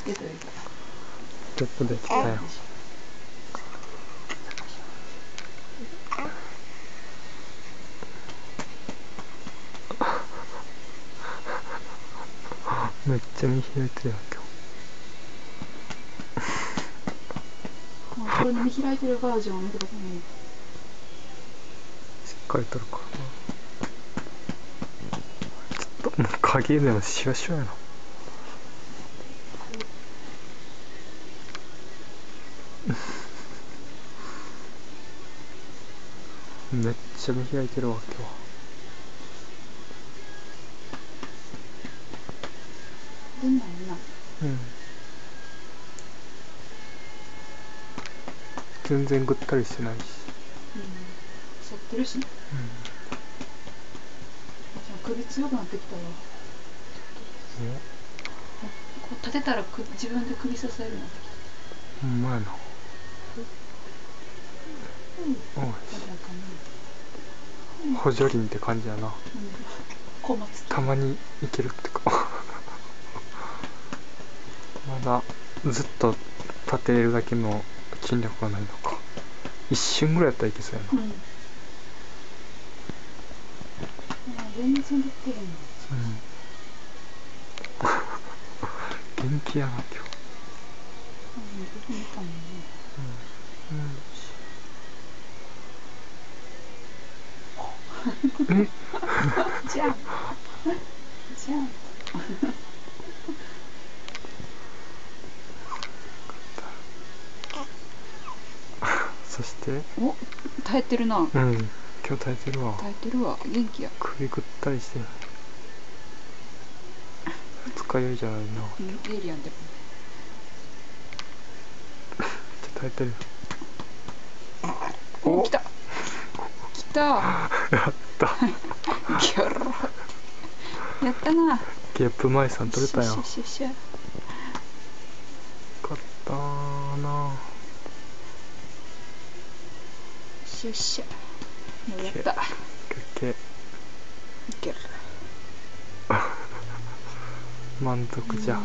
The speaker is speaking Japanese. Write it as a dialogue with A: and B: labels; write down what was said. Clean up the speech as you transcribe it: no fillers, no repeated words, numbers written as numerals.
A: つけといて。
B: ちょっとできたよ。めっちゃ見開いてるやん今日。
A: これの見開いてるバージョンを見てくださいね。
B: しっかり撮るからな。ちょっともう影でもシワシワやな。めっちゃ見開いてるわ今日。
A: 出ないな。
B: うん。全然ぐったりしてないし。
A: 反ってるしね。首強くなってきたわ。こう立てたら自分で首支えるようになってきた。
B: ほんまやな。補助輪って感じやな。たまにいけるってかまだずっと立てれるだけの筋力がないのか。一瞬ぐらいやったらいけそうやな。
A: 全然できてるんだ。
B: 元気やな今日。え
A: じゃんじゃん
B: そして
A: お、耐えてるな。
B: 今日耐えてるわ。
A: 耐えてるわ。元気や。
B: 首ぐったりしてる。二日酔いじゃないな。
A: エイリアンでも
B: 耐えてる。
A: お、来た来た
B: やった
A: ギャロやったな。
B: ゲップ前さん取れたよ。よ
A: しゃ
B: かったな。
A: しゃもうやった。
B: 満足じゃ。